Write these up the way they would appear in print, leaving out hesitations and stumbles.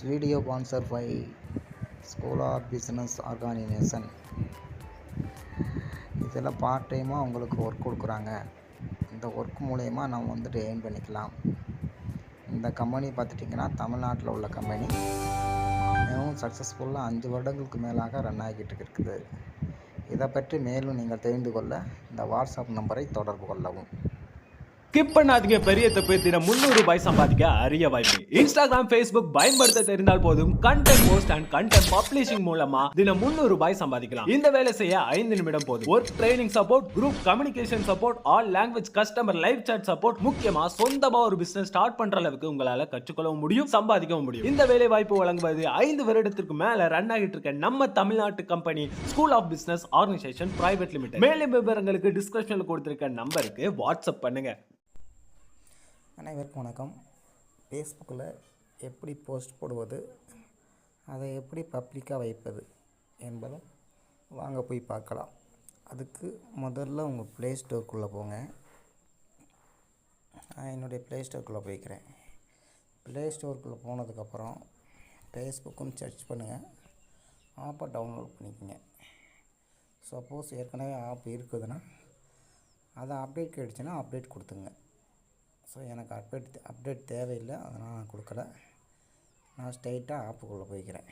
video sponsored by School of Business Organization. இதெல்லாம் part டைமாக உங்களுக்கு ஒர்க் கொடுக்குறாங்க. இந்த ஒர்க் மூலயமா நம்ம வந்துட்டு ஏர்ன் பண்ணிக்கலாம். இந்த கம்பெனி பார்த்துட்டிங்கன்னா தமிழ்நாட்டில் உள்ள கம்பெனி மிகவும் சக்ஸஸ்ஃபுல்லாக 5 வருடங்களுக்கு மேலாக ரன் ஆகிட்டு இருக்குது. இதை பற்றி மேலும் நீங்கள் தெரிந்து கொள்ள இந்த வாட்ஸ்அப் நம்பரை தொடர்பு கொள்ளவும். ஸ்கிப் பண்ணாதீங்க. பெரிய தப்பு. தினம் 300 ரூபாய் சம்பாதிக்க அரிய வாய்ப்பு. இன்ஸ்டாகிராம், ஃபேஸ்புக் பயன்படுத்த தெரிந்தால் போதும். Content post and content publishing மூலமா தினம் 300 ரூபாய் சம்பாதிக்கலாம். இந்த வேலை செய்ய 5 நிமிடம் போதும். Work training support, group communication support, all language customer live chat support, முக்கியமா சொந்தமா ஒரு பிசினஸ் ஸ்டார்ட் பண்ற அளவுக்கு உங்களால கற்றுக்கொள்ளவும் முடியும், சம்பாதிக்கவும் முடியும். இந்த வேலை வாய்ப்பு வழங்குவது 5 வருடத்திற்கு மேல ரன் ஆகிட்டு இருக்க நம்ம தமிழ்நாட்டு company school of business organisation private limited. மேலும் விவரங்களுக்கு டிஸ்கிரிப்ஷன்ல கொடுத்திருக்க நம்பருக்கு வாட்ஸ்அப் பண்ணுங்க. அனைவருக்கும் வணக்கம். ஃபேஸ்புக்கில் எப்படி போஸ்ட் போடுவது, அதை எப்படி பப்ளிக்காக வைப்பது என்பதை வாங்க போய் பார்க்கலாம். அதுக்கு முதல்ல உங்கள் ப்ளே ஸ்டோருக்குள்ளே போங்க. என்னுடைய ப்ளே ஸ்டோருக்குள்ளே போய்க்கிறேன். ப்ளே ஸ்டோருக்குள்ளே போனதுக்கப்புறம் ஃபேஸ்புக்குன்னு சர்ச் பண்ணுங்கள். ஆப்பை டவுன்லோட் பண்ணிக்கோங்க. சப்போஸ் ஏற்கனவே ஆப் இருக்குதுன்னா அதை அப்டேட் கிடைச்சுன்னா அப்டேட் கொடுத்துங்க. ஸோ எனக்கு அப்டேட் தேவையில்லை, அதனால் நான் கொடுக்கல. நான் ஸ்ட்ரைட்டாக ஆப்புக்குள்ளே போய்க்கிறேன்.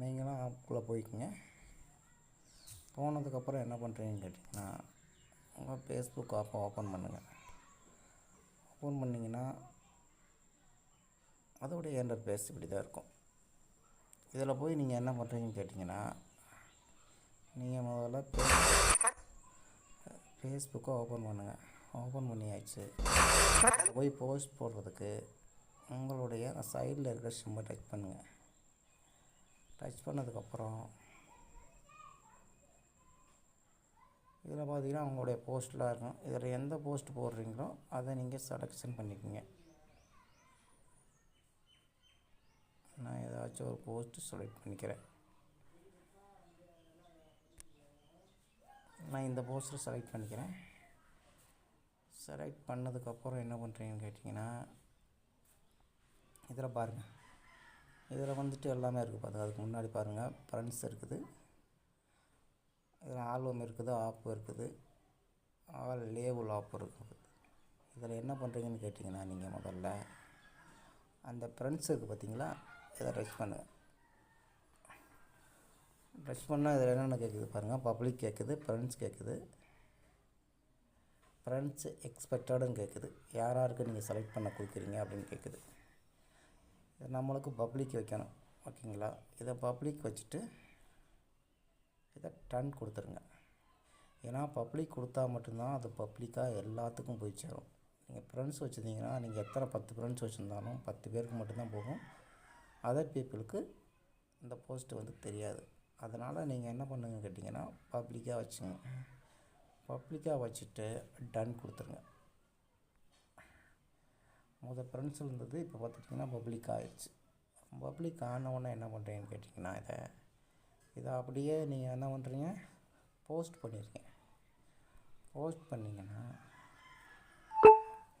நீங்களும் ஆப்புக்குள்ளே போய்க்குங்க. போனதுக்கப்புறம் என்ன பண்ணுறீங்கன்னு கேட்டிங்கன்னா, உங்கள் ஃபேஸ்புக் ஆப்பை ஓப்பன் பண்ணுங்கள். ஓப்பன் பண்ணிங்கன்னா அதோடைய இன்டர்ஃபேஸ் இப்படி தான் இருக்கும். இதில் போய் நீங்கள் என்ன பண்ணுறீங்கன்னு கேட்டிங்கன்னா, நீங்கள் முதல்ல ஃபேஸ்புக்கை ஓப்பன் பண்ணுங்கள். ஓப்பன் பண்ணியாச்சு. போய் போஸ்ட் போடுறதுக்கு உங்களுடைய சைடில் இருக்கிற சிம்மை டச் பண்ணுங்கள். டச் பண்ணதுக்கப்புறம் இதில் பார்த்தீங்கன்னா உங்களுடைய போஸ்ட்லாம் இருக்கும். இதில் எந்த போஸ்ட் போடுறீங்களோ அதை நீங்கள் செலெக்ஷன் பண்ணிக்கோங்க. நான் ஏதாச்சும் ஒரு போஸ்ட்டு செலக்ட் பண்ணிக்கிறேன். நான் இந்த போஸ்ட்டை செலக்ட் பண்ணிக்கிறேன். செலக்ட் பண்ணதுக்கப்புறம் என்ன பண்ணுறீங்கன்னு கேட்டிங்கன்னா, இதில் பாருங்கள், இதில் வந்துட்டு எல்லாமே இருக்குது. பாருங்கள், அதுக்கு முன்னாடி பாருங்கள், ஃப்ரெண்ட்ஸ் இருக்குது, இதில் ஆல்பம் இருக்குது, ஆப் இருக்குது, ஆல் லேபிள் ஆப் இருக்குது. இதில் என்ன பண்ணுறீங்கன்னு கேட்டிங்கன்னா, நீங்கள் முதல்ல அந்த ஃப்ரெண்ட்ஸ் இருக்குது பார்த்தீங்களா, இதை டச் பண்ணுங்கள். டச் பண்ணால் இதில் என்னென்ன கேட்குது பாருங்கள். பப்ளிக் கேட்குது, ஃப்ரெண்ட்ஸ் கேட்குது, ஃப்ரெண்ட்ஸ் எக்ஸ்பெக்டடுன்னு கேட்குது. யார் யாருக்கு நீங்கள் செலக்ட் பண்ண கொடுக்குறீங்க அப்படின்னு கேட்குது. இது நம்மளுக்கு பப்ளிக் வைக்கணும், ஓகேங்களா. இதை பப்ளிக் வச்சுட்டு இதை டன் கொடுத்துருங்க. ஏன்னா பப்ளிக் கொடுத்தா மட்டும்தான் அது பப்ளிக்காக எல்லாத்துக்கும் போய் சேரும். நீங்கள் ஃப்ரெண்ட்ஸ் வச்சுருந்தீங்கன்னா, நீங்கள் எத்தனை 10 ஃப்ரெண்ட்ஸ் வச்சுருந்தாலும் 10 பேருக்கு மட்டும்தான் போகும். அதர் பீப்புளுக்கு இந்த போஸ்ட்டு வந்து தெரியாது. அதனால் நீங்கள் என்ன பண்ணுங்கன்னு கேட்டிங்கன்னா, பப்ளிக்காக வச்சுங்க. பப்ளிக்காக வச்சுட்டு டன் கொடுத்துருங்க. முதல் ஃப்ரெண்ட்ஸில் இருந்தது இப்போ பார்த்துட்டிங்கன்னா பப்ளிக் ஆகிடுச்சு. பப்ளிக் ஆனவுடனே என்ன பண்ணுறீங்கன்னு கேட்டிங்கன்னா, இதை அப்படியே நீங்கள் என்ன பண்ணுறீங்க, போஸ்ட் பண்ணிடுங்க. போஸ்ட் பண்ணிங்கன்னா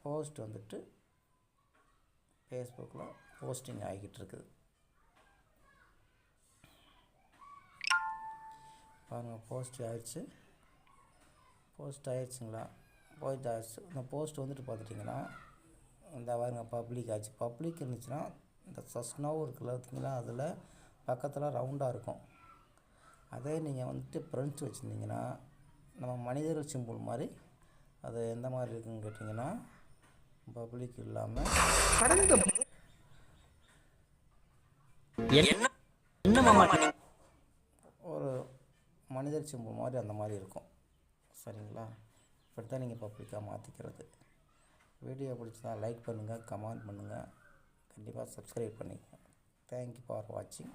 போஸ்ட் வந்துட்டு ஃபேஸ்புக்கில் போஸ்டிங் ஆகிக்கிட்டு இருக்குது. பாருங்கள், போஸ்ட் ஆகிடுச்சு. போஸ்ட் ஆகிடுச்சுங்களா? போஸ்ட் ஆகிடுச்சு. இந்த போஸ்ட் வந்துட்டு பார்த்துட்டிங்கன்னா இந்த பாருங்க பப்ளிக் ஆச்சு. பப்ளிக் இருந்துச்சுன்னா இந்த சஸ்னாவும் இருக்குல்ல பார்த்தீங்களா, அதில் பக்கத்தில் ரவுண்டாக இருக்கும். அதே நீங்கள் வந்துட்டு ஃப்ரெண்ட்ஸ் வச்சுருந்தீங்கன்னா நம்ம மனிதர்கள் சிம்பிள் மாதிரி அது எந்த மாதிரி இருக்குதுன்னு கேட்டிங்கன்னா, பப்ளிக் இல்லாமல் ஒரு மனிதர் சிம்பிள் மாதிரி அந்த மாதிரி இருக்கும். சரிங்களா? இப்படி தான் நீங்கள் பப்ளிக்காக மாற்றிக்கிறது. வீடியோ பிடிச்சதா லைக் பண்ணுங்கள், கமெண்ட் பண்ணுங்கள், கண்டிப்பாக சப்ஸ்கிரைப் பண்ணிக்கோங்க. தேங்க்யூ ஃபார் வாட்சிங்.